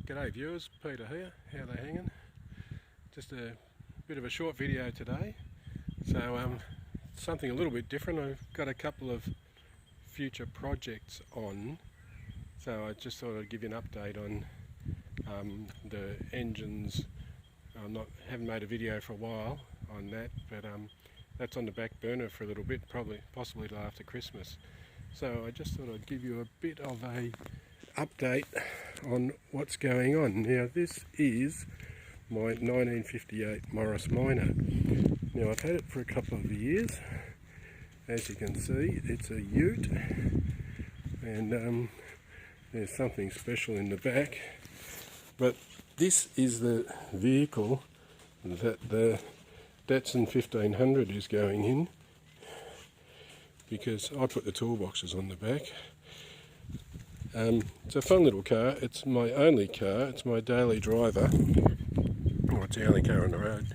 G'day viewers, Peter here, how they hanging? Just a bit of a short video today. So something a little bit different. I've got a couple of future projects on, so I just thought I'd give you an update on the engines. Haven't made a video for a while on that, but that's on the back burner for a little bit, possibly till after Christmas. So I just thought I'd give you a bit of a update on what's going on. Now this is my 1958 Morris Minor. Now I've had it for a couple of years. As you can see, it's a ute, and there's something special in the back. But this is the vehicle that the Datsun 1500 is going in, because I put the toolboxes on the back. It's a fun little car. It's my only car. It's my daily driver. Well, it's the only car on the road.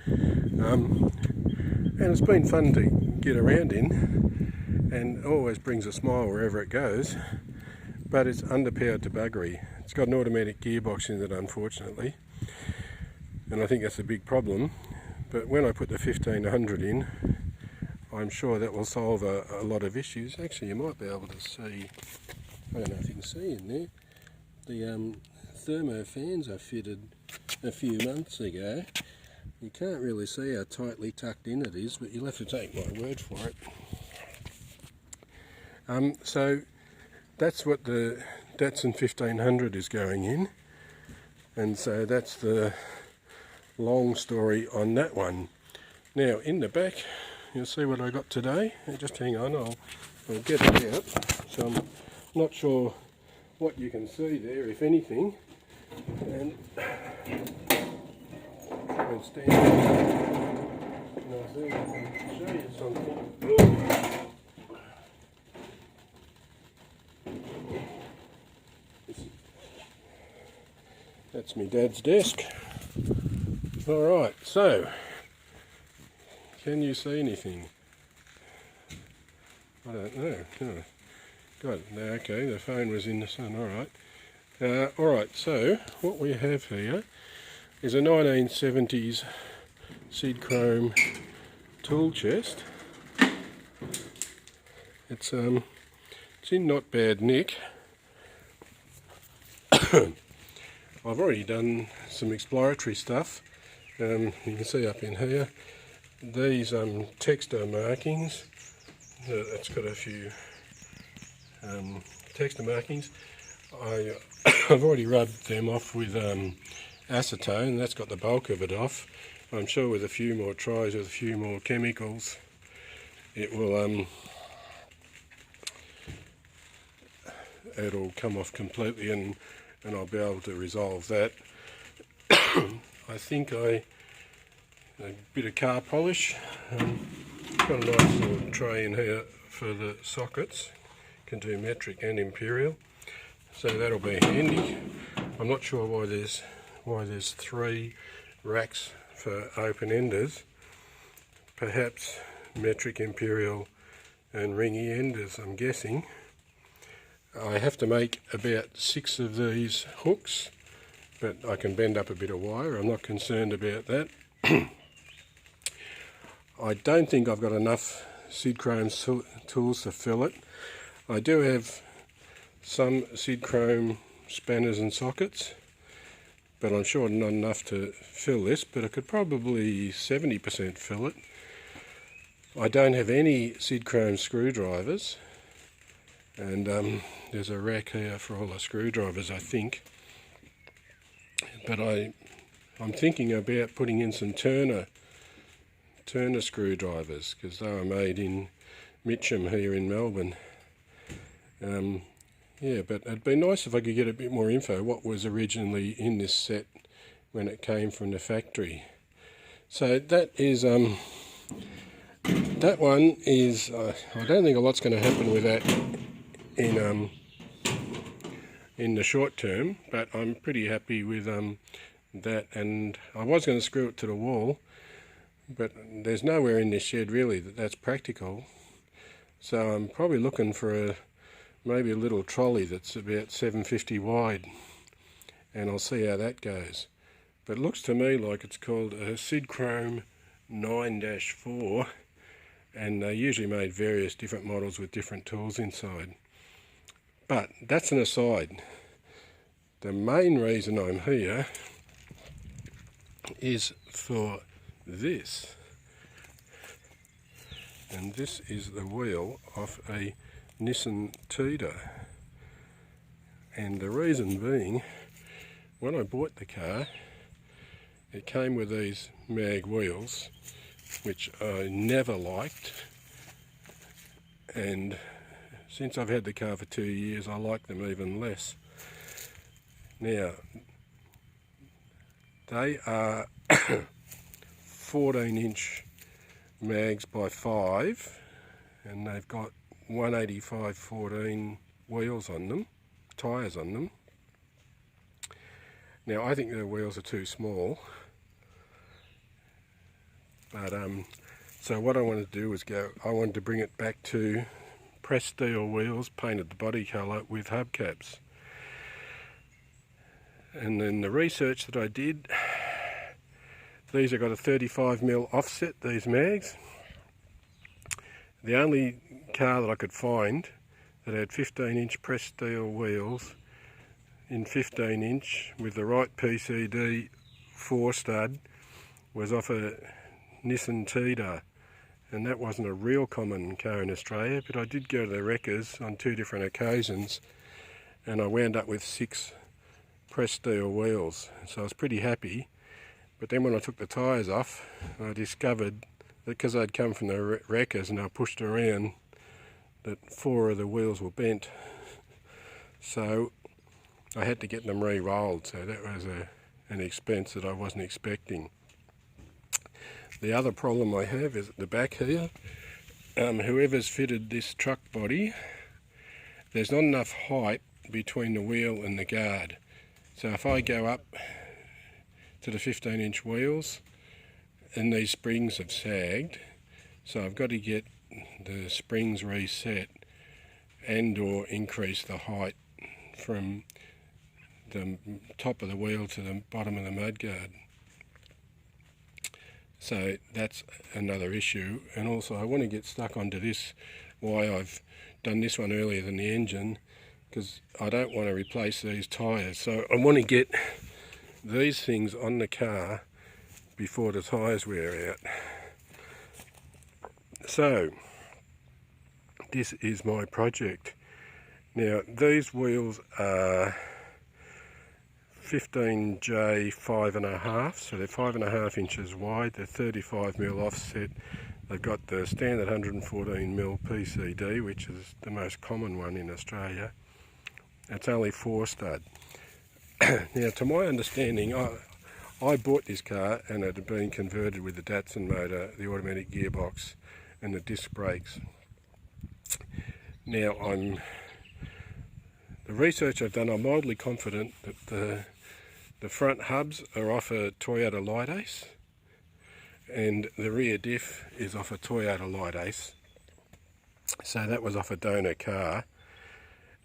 And it's been fun to get around in, and always brings a smile wherever it goes. But it's underpowered to buggery. It's got an automatic gearbox in it, unfortunately, and I think that's a big problem. But when I put the 1500 in, I'm sure that will solve a lot of issues. Actually, you might be able to see, I don't know if you can see in there, the thermo fans I fitted a few months ago. You can't really see how tightly tucked in it is, but you'll have to take my word for it. So that's what the Datsun 1500 is going in, and so that's the long story on that one. Now in the back, you'll see what I got today. Just hang on, I'll get it out. So I'm not sure what you can see there, if anything. And I'll stand and I'll see if I can show you something. That's my dad's desk. Alright, so can you see anything? I don't know. No. Got it. Okay, the phone was in the sun. Alright, so what we have here is a 1970s sidchrome tool chest. It's in not bad nick. I've already done some exploratory stuff. You can see up in here these texture markings. It's got a few texture markings. I've already rubbed them off with acetone. That's got the bulk of it off. I'm sure with a few more tries, with a few more chemicals, it will it'll come off completely, and I'll be able to resolve that. I think a bit of car polish. Got a nice little tray in here for the sockets. Can do metric and imperial, so that'll be handy. I'm not sure why there's three racks for open enders. Perhaps metric, imperial, and ringy enders, I'm guessing. I have to make about 6 of these hooks, but I can bend up a bit of wire. I'm not concerned about that. I don't think I've got enough sidchrome tools to fill it. I do have some sidchrome spanners and sockets, but I'm sure not enough to fill this, but I could probably 70% fill it. I don't have any sidchrome screwdrivers, and there's a rack here for all the screwdrivers, I think. But I'm thinking about putting in some Turner screwdrivers, because they were made in Mitcham here in Melbourne. Yeah, but it'd be nice if I could get a bit more info what was originally in this set when it came from the factory. So that is that one is I don't think a lot's going to happen with that in the short term, but I'm pretty happy with that. And I was going to screw it to the wall, but there's nowhere in this shed really that's practical, so I'm probably looking for maybe a little trolley that's about 750 wide, and I'll see how that goes. But it looks to me like it's called a sidchrome 9-4, and they usually made various different models with different tools inside. But that's an aside. The main reason I'm here is for this. And this is the wheel of a Nissan Tida. And the reason being, when I bought the car, it came with these mag wheels, which I never liked. And since I've had the car for 2 years, I like them even less. Now, they are 14-inch mags by 5, and they've got 185/14 wheels on them, tyres on them. Now, I think the wheels are too small, but so what I wanted to do was I wanted to bring it back to pressed steel wheels, painted the body colour with hubcaps. And then the research that I did, these have got a 35mm offset, these mags. The only car that I could find that had 15-inch pressed steel wheels in 15-inch with the right PCD 4-stud was off a Nissan Tida, and that wasn't a real common car in Australia, but I did go to the wreckers on 2 different occasions, and I wound up with 6 pressed steel wheels, so I was pretty happy. But then when I took the tyres off, I discovered that because I'd come from the wreckers and I pushed around, that 4 of the wheels were bent, so I had to get them re-rolled, so that was an expense that I wasn't expecting. The other problem I have is at the back here. Whoever's fitted this truck body, there's not enough height between the wheel and the guard. So if I go up to the 15-inch wheels, and these springs have sagged, so I've got to get the springs reset and or increase the height from the top of the wheel to the bottom of the mudguard. So that's another issue, and also I want to get stuck onto this, why I've done this one earlier than the engine, because I don't want to replace these tyres. So I want to get these things on the car before the tyres wear out. So this is my project. Now these wheels are 15J 5.5, so they're 5.5 inches wide, they're 35mm offset. They've got the standard 114mm PCD, which is the most common one in Australia. It's only 4-stud. Now, to my understanding, I bought this car and it had been converted with the Datsun motor, the automatic gearbox and the disc brakes. Now, the research I've done, I'm mildly confident that the front hubs are off a Toyota Light Ace and the rear diff is off a Toyota Light Ace. So that was off a donor car.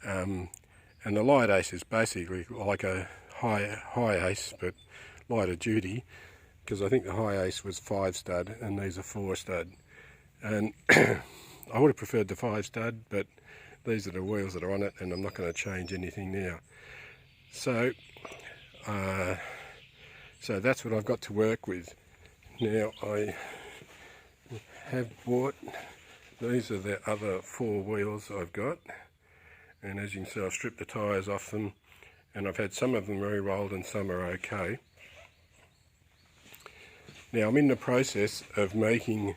And the Light Ace is basically like a high Ace, but lighter duty, because I think the high Ace was 5-stud and these are 4-stud. And I would have preferred the 5-stud, but these are the wheels that are on it, and I'm not going to change anything now. So, so that's what I've got to work with. Now I have bought, these are the other 4 wheels I've got. And as you can see, I've stripped the tyres off them, and I've had some of them re-rolled and some are okay. Now I'm in the process of making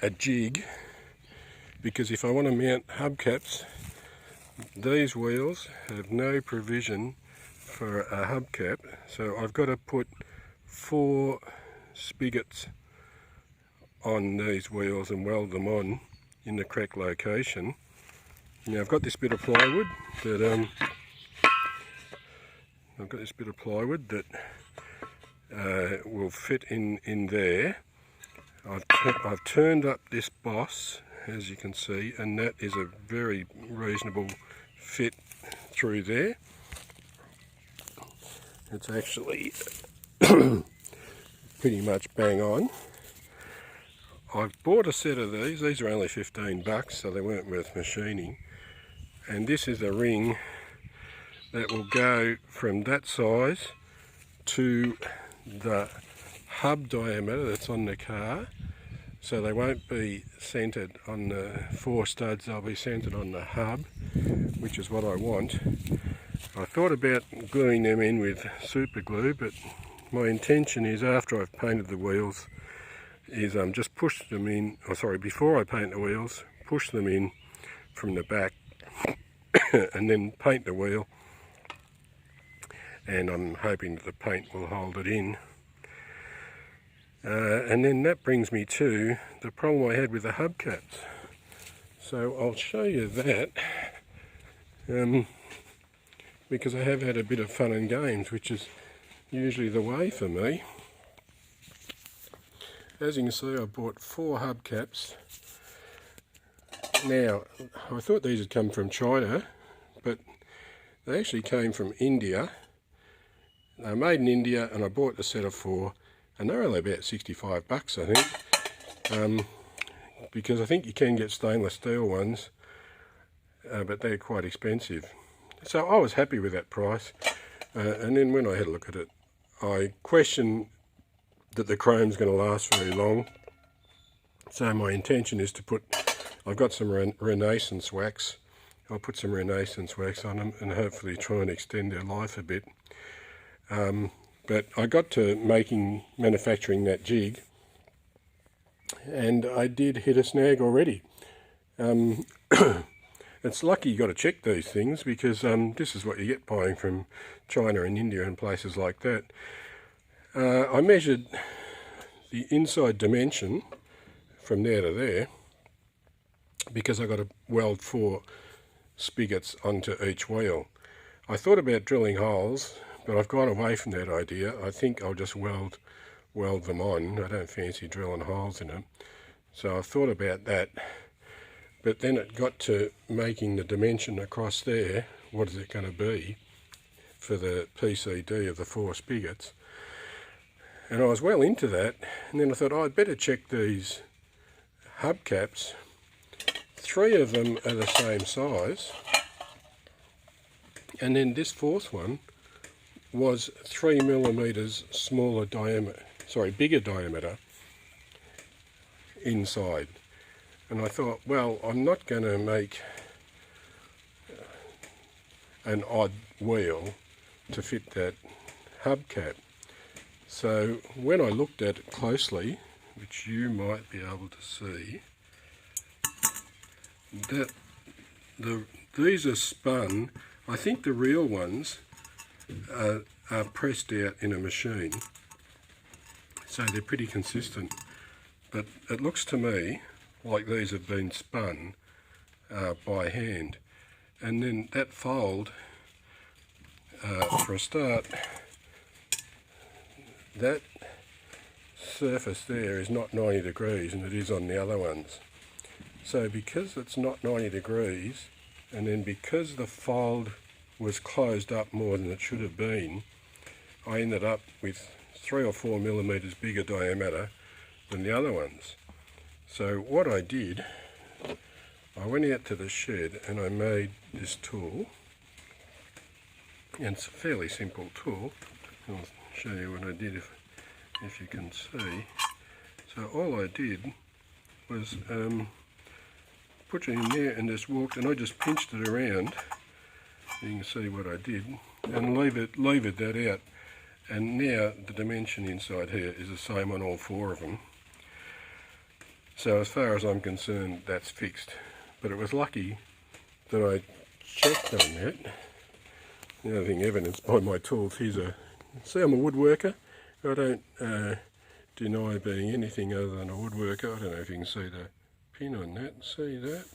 a jig, because if I want to mount hubcaps, these wheels have no provision for a hubcap, so I've got to put 4 spigots on these wheels and weld them on in the correct location. Now I've got this bit of plywood that will fit in there. I've turned up this boss, as you can see, and that is a very reasonable fit through there. It's actually pretty much bang on. I bought a set of these. These are only 15 bucks, so they weren't worth machining. And this is a ring that will go from that size to the hub diameter that's on the car. So they won't be centered on the 4 studs, they'll be centered on the hub, which is what I want. I thought about gluing them in with super glue, but my intention is, after I've painted the wheels, is just push them in, before I paint the wheels, push them in from the back and then paint the wheel, and I'm hoping that the paint will hold it in. And then that brings me to the problem I had with the hubcaps. So I'll show you that, because I have had a bit of fun and games, which is usually the way for me. As you can see, I bought 4 hubcaps. Now, I thought these had come from China, but they actually came from India. They're made in India, and I bought a set of 4, and they're only about 65 bucks, I think. Because I think you can get stainless steel ones, but they're quite expensive. So I was happy with that price. And then when I had a look at it, I questioned that the chrome's going to last very long. So my intention is to put, I've got some Renaissance wax. I'll put some Renaissance wax on them and hopefully try and extend their life a bit. But I got to manufacturing that jig, and I did hit a snag already. It's lucky you got to check these things, because this is what you get buying from China and India and places like that. I measured the inside dimension from there to there, because I got to weld 4 spigots onto each wheel. I thought about drilling holes, but I've gone away from that idea. I think I'll just weld them on. I don't fancy drilling holes in them. So I thought about that, but then it got to making the dimension across there. What is it going to be for the PCD of the 4 spigots? And I was well into that, and then I thought, I'd better check these hubcaps. 3 of them are the same size, and then this 4th one was 3 millimeters smaller diameter, bigger diameter inside. And I thought, well, I'm not going to make an odd wheel to fit that hubcap. So when I looked at it closely, which you might be able to see, that these are spun. I think the real ones are pressed out in a machine, so they're pretty consistent. But it looks to me like these have been spun by hand. And then that fold, for a start, that surface there is not 90 degrees, and it is on the other ones. So because it's not 90 degrees, and then because the fold was closed up more than it should have been, I ended up with 3 or 4 millimeters bigger diameter than the other ones. So what I did, I went out to the shed and I made this tool, and it's a fairly simple tool. I'll show you what I did if you can see. So all I did was put it in there and just walked, and I just pinched it around. You can see what I did, and levered that out. And now the dimension inside here is the same on all 4 of them. So as far as I'm concerned, that's fixed. But it was lucky that I checked on that. The other thing evidenced by my tools, see, I'm a woodworker. I don't deny being anything other than a woodworker. I don't know if you can see the pin on that. See that?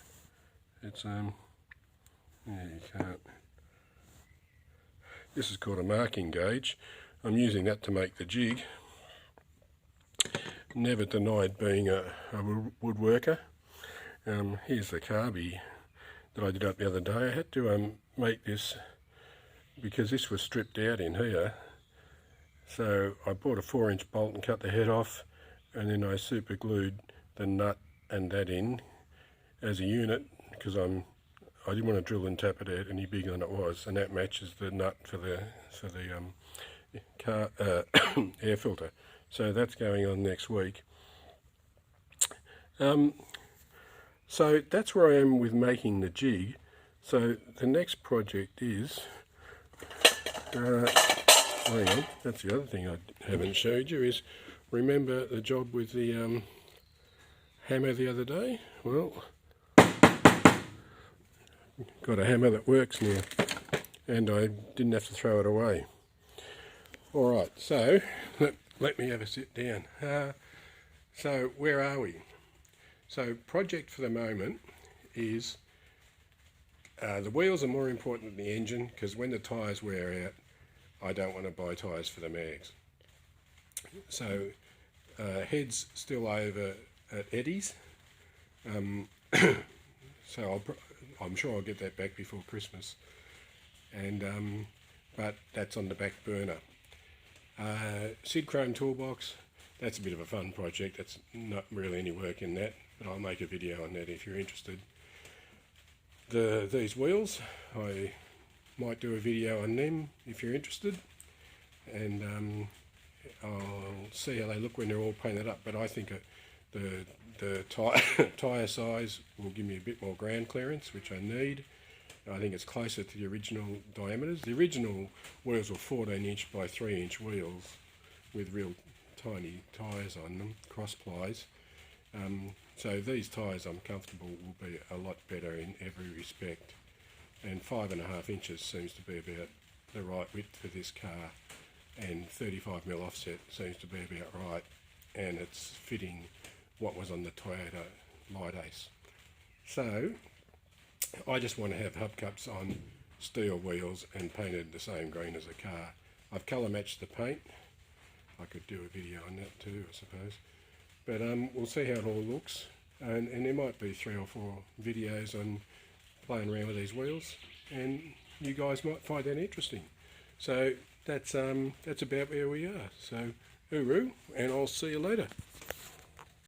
It's yeah, you can't. This is called a marking gauge. I'm using that to make the jig. Never denied being a woodworker. Here's the carby that I did up the other day. I had to make this because this was stripped out in here. So I bought a 4-inch bolt and cut the head off, and then I super glued the nut and that in as a unit, because I didn't want to drill and tap it out any bigger than it was, and that matches the nut for the car air filter. So that's going on next week. So that's where I am with making the jig. So the next project is, hang on, that's the other thing I haven't showed you, is remember the job with the hammer the other day? Well, got a hammer that works now, and I didn't have to throw it away. Alright, so let me have a sit down. So where are we? So project for the moment is the wheels are more important than the engine, because when the tyres wear out, I don't want to buy tyres for the mags. So head's still over at Eddie's, so I'm sure I'll get that back before Christmas, and but that's on the back burner. Sidchrome toolbox, that's a bit of a fun project. That's not really any work in that, but I'll make a video on that if you're interested. These wheels, I might do a video on them if you're interested, and I'll see how they look when they're all painted up, but I think the tyre size will give me a bit more ground clearance, which I need. I think it's closer to the original diameters. The original wheels were 14-inch by 3-inch wheels with real tiny tyres on them, cross plies. So these tyres, I'm comfortable, will be a lot better in every respect. And 5.5 inches seems to be about the right width for this car, and 35mm offset seems to be about right, and it's fitting what was on the Toyota Light Ace. So I just want to have hubcaps on steel wheels and painted the same green as the car. I've colour matched the paint. I could do a video on that too, I suppose. But we'll see how it all looks, and there might be 3 or 4 videos on playing around with these wheels, and you guys might find that interesting. So that's about where we are. So hooroo, and I'll see you later.